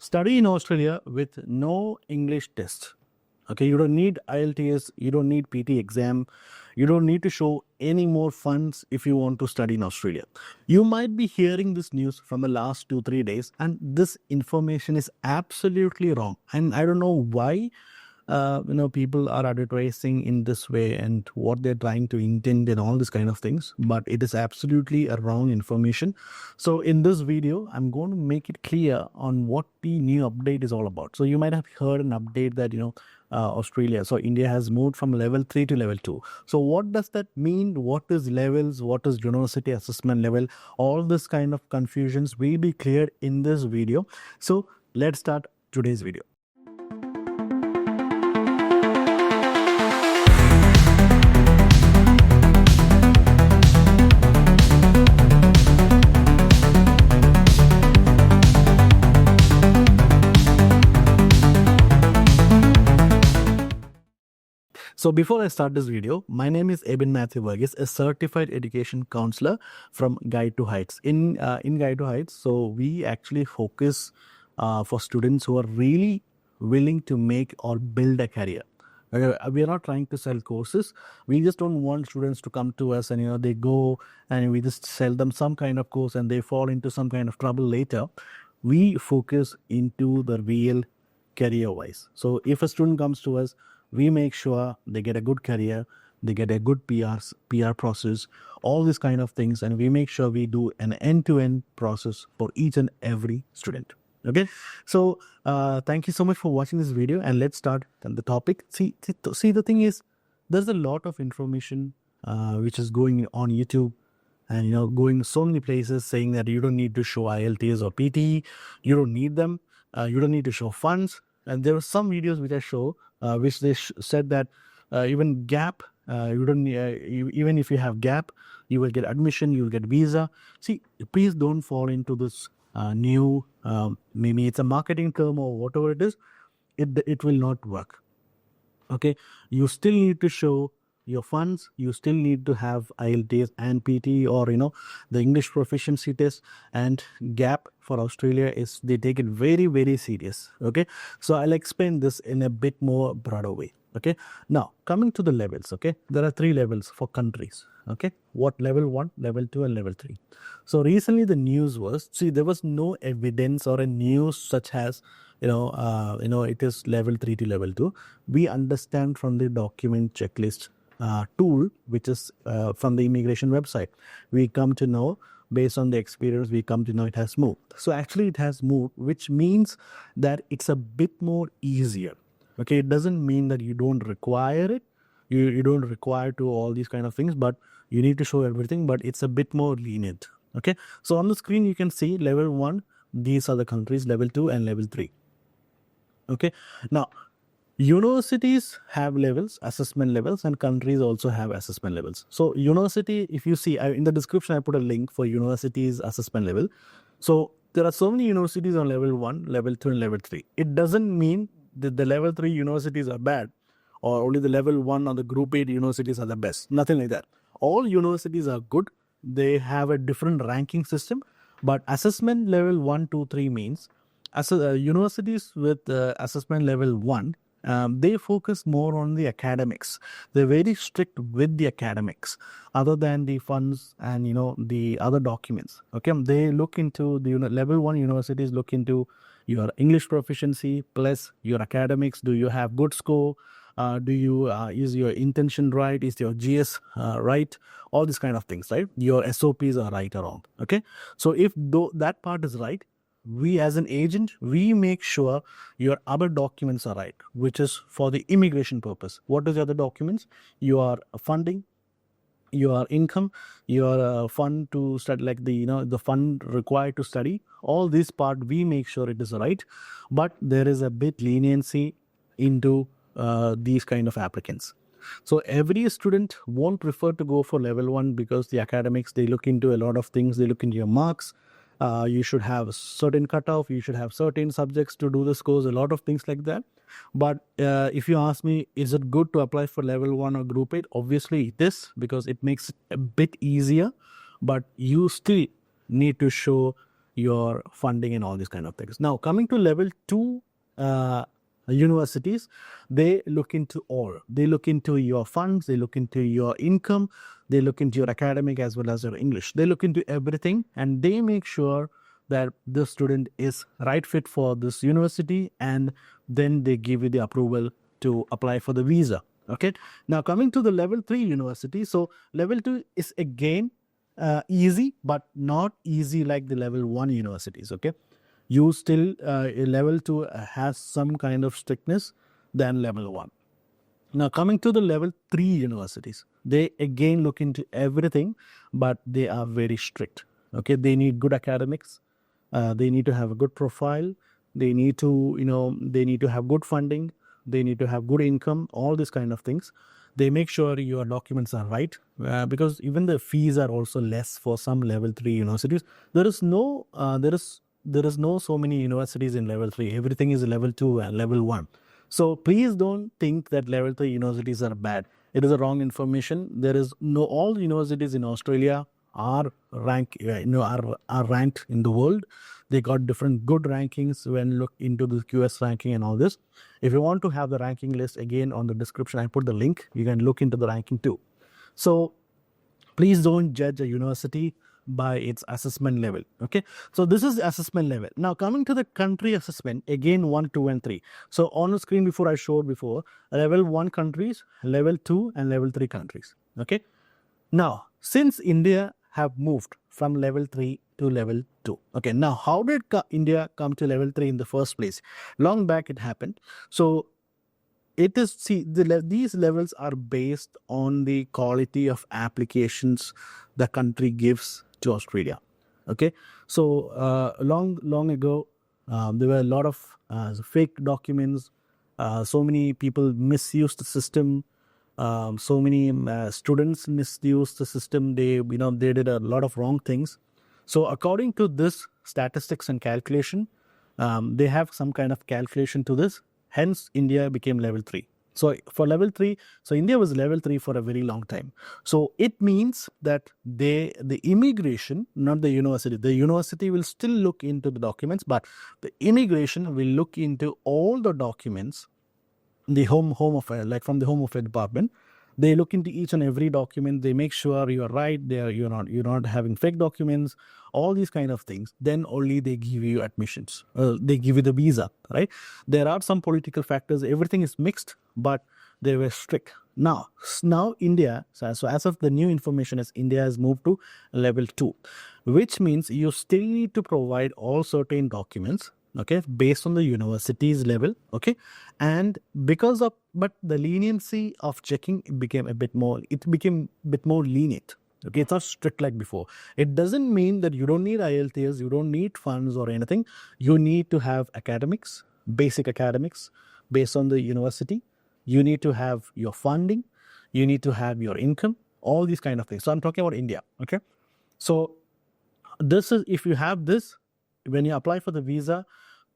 Study in Australia with no English test. Okay, you don't need IELTS, you don't need PT exam, you don't need to show any more funds if you want to study in Australia. You might be hearing this news from the last 2-3 days, and this information is absolutely wrong. And I don't know why people are advertising in this way and what they're trying to intend and all these kind of things, but it is absolutely a wrong information. So in this video, I'm going to make it clear on what the new update is all about. So you might have heard an update that India has moved from level 3 to level 2. So what does that mean? What is levels? What is university assessment level? All this kind of confusions will be cleared in this video. So let's start today's video. So before I start this video, my name is Abin Mathew Varghese, a certified education counselor from Guide to Heights. In Guide to Heights, so we actually focus for students who are really willing to make or build a career. We are not trying to sell courses. We just don't want students to come to us and they go and we just sell them some kind of course and they fall into some kind of trouble later. We focus into the real career wise. So if a student comes to us, we make sure they get a good career, they get a good PR process, all these kind of things, and we make sure we do an end-to-end process for each and every student. Okay, so thank you so much for watching this video, and let's start on the topic. See, the thing is, there's a lot of information which is going on YouTube, and going so many places saying that you don't need to show IELTS or PT, you don't need them, you don't need to show funds. And there were some videos which I show which they said that even gap, you don't even if you have gap, you will get admission, you will get visa. See, please don't fall into this new maybe it's a marketing term or whatever it is. It will not work. Okay, you still need to show your funds, you still need to have IELTS and PT or the English proficiency test. And gap for Australia is they take it very, very serious. Okay, so I'll explain this in a bit more broader way. Okay, now coming to the levels. Okay, there are 3 levels for countries. Okay, what level 1, level 2 and level 3. So recently the news was, there was no evidence or a news such as it is level 3 to level 2. We understand from the document checklist tool, which is from the immigration website. We come to know, based on the experience, we come to know it has moved. So actually it has moved, which means that it's a bit more easier. Okay, it doesn't mean that you don't require it. You don't require to all these kind of things, but you need to show everything, but it's a bit more lenient. Okay, so on the screen you can see level 1, these are the countries, level 2 and level 3. Okay, now universities have levels, assessment levels, and countries also have assessment levels. So university, if you see, in the description I put a link for universities assessment level. So there are so many universities on level 1, level 2 and level 3. It doesn't mean that the level 3 universities are bad or only the level 1 or the group 8 universities are the best. Nothing like that. All universities are good. They have a different ranking system, but assessment level 1, 2, 3 means universities with assessment level 1, they focus more on the academics. They're very strict with the academics other than the funds and the other documents. Okay, they look into the level 1 universities look into your English proficiency plus your academics. Do you have good score? Do you is your intention right? Is your GS right? All these kind of things, right? Your SOPs are right or wrong. Okay, so if that part is right, we as an agent, we make sure your other documents are right, which is for the immigration purpose. What is the other documents? Your funding, your income, your fund to study, like the fund required to study. All this part we make sure it is right, but there is a bit leniency into these kind of applicants. So every student won't prefer to go for level 1 because the academics, they look into a lot of things. They look into your marks. You should have a certain cutoff. You should have certain subjects to do this course, a lot of things like that. But if you ask me, is it good to apply for level 1 or group 8? Obviously it is, because it makes it a bit easier, but you still need to show your funding and all these kind of things. Now, coming to level 2 universities, they look into all. They look into your funds, they look into your income, they look into your academic as well as your English. They look into everything, and they make sure that the student is right fit for this university, and then they give you the approval to apply for the visa. Okay. Now, coming to the level 3 university. So level 2 is again easy, but not easy like the level 1 universities. Okay. You still, level 2 has some kind of strictness than level 1. Now, coming to the level 3 universities, they again look into everything, but they are very strict. Okay. They need good academics. They need to have a good profile. They need to, they need to have good funding. They need to have good income, all these kind of things. They make sure your documents are right, because even the fees are also less for some level 3 universities. There is no so many universities in level 3. Everything is level 2 and level 1. So please don't think that level 3 universities are bad. It is a wrong information. There is no, all universities in Australia are ranked in the world. They got different good rankings when look into the QS ranking and all this. If you want to have the ranking list, again on the description I put the link. You can look into the ranking too. So please don't judge a university by its assessment level. Okay, so this is the assessment level. Now, coming to the country assessment, again 1, 2 and 3. So on the screen before I showed before, level 1 countries, level 2 and level 3 countries. Okay, now since India have moved from level 3 to level 2. Okay, now how did India come to level 3 in the first place? Long back it happened. So it is, see, these levels are based on the quality of applications the country gives to Australia. Okay, so long ago, there were a lot of fake documents. So many people misused the system. So many students misused the system. They did a lot of wrong things. So according to this statistics and calculation, they have some kind of calculation to this. Hence, India became level 3. So for level 3, so India was level 3 for a very long time. So it means that the immigration, not the university will still look into the documents, but the immigration will look into all the documents, the home affairs, like from the home affairs department. They look into each and every document. They make sure you are right. You're not having fake documents, all these kind of things. Then only they give you admissions. They give you the visa, right? There are some political factors. Everything is mixed, but they were strict. Now India, so as of the new information, is India has moved to level 2, which means you still need to provide all certain documents, okay, based on the university's level. Okay, and but the leniency of checking became a bit more lenient. Okay, it's not strict like before. It doesn't mean that you don't need IELTS, you don't need funds or anything. You need to have academics, basic academics based on the university. You need to have your funding, you need to have your income, all these kind of things. So I'm talking about India. Okay, so this is, if you have this, when you apply for the visa,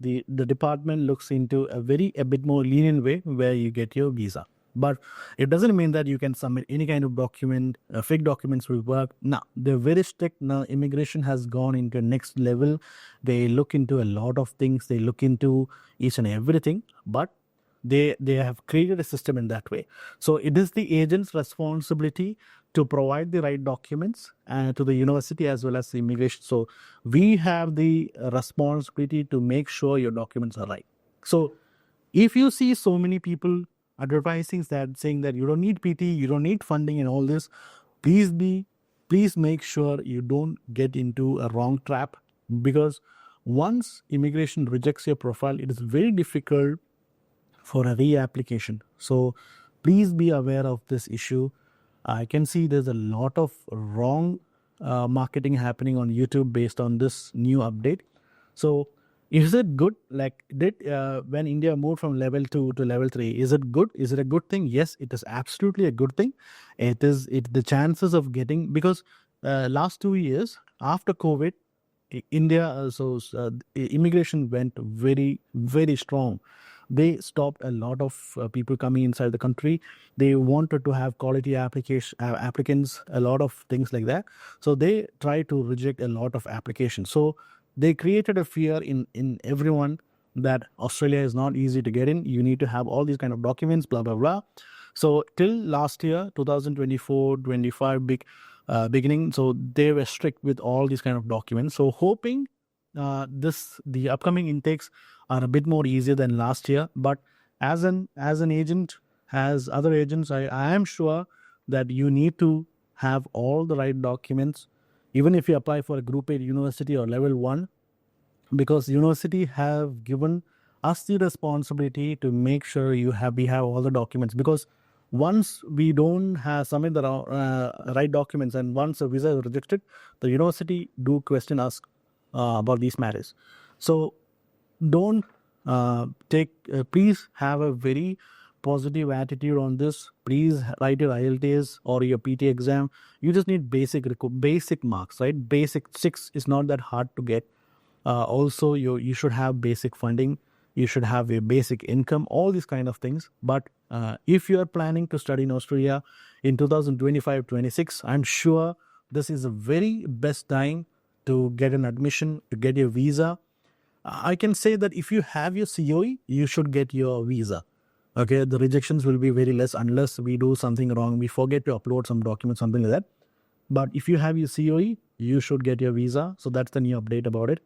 the department looks into a bit more lenient way where you get your visa. But it doesn't mean that you can submit any kind of document. Fake documents will work. Now, they're very strict. Now, immigration has gone into next level. They look into a lot of things. They look into each and everything. But they have created a system in that way. So it is the agent's responsibility to provide the right documents to the university as well as the immigration. So we have the responsibility to make sure your documents are right. So if you see so many people advertising that, saying that you don't need PT, you don't need funding and all this, please make sure you don't get into a wrong trap, because once immigration rejects your profile, it is very difficult for a reapplication. So please be aware of this issue. I can see there's a lot of wrong marketing happening on YouTube based on this new update. So is it good? Like, when India moved from level 2 to level 3, is it good? Is it a good thing? Yes, it is absolutely a good thing. It is the chances of getting, because last 2 years after COVID, India, immigration went very, very strong. They stopped a lot of people coming inside the country. They wanted to have quality applicants, a lot of things like that. So they try to reject a lot of applications. So they created a fear in everyone that Australia is not easy to get in. You need to have all these kind of documents, blah, blah, blah. So till last year, 2024, 25 beginning, so they were strict with all these kind of documents. So hoping the upcoming intakes are a bit more easier than last year. But as an agent, as other agents, I am sure that you need to have all the right documents, even if you apply for a group 8 university or level 1, because university have given us the responsibility to make sure we have all the documents. Because once we don't have submit the right documents, and once a visa is rejected, the university do question us about these matters. So don't please have a very positive attitude on this. Please write your IELTS or your PT exam. You just need basic marks, right? Basic 6 is not that hard to get. Also, you should have basic funding. You should have a basic income, all these kind of things. But if you are planning to study in Australia in 2025-26, I'm sure this is the very best time to get an admission, to get your visa. I can say that if you have your COE, you should get your visa. Okay, the rejections will be very less unless we do something wrong. We forget to upload some documents, something like that. But if you have your COE, you should get your visa. So that's the new update about it.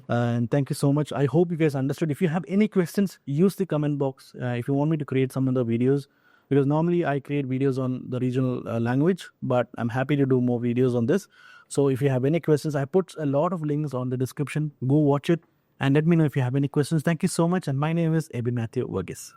And thank you so much. I hope you guys understood. If you have any questions, use the comment box. If you want me to create some other videos, because normally I create videos on the regional language, but I'm happy to do more videos on this. So if you have any questions, I put a lot of links on the description. Go watch it and let me know if you have any questions. Thank you so much. And my name is Abin Mathew Varghese.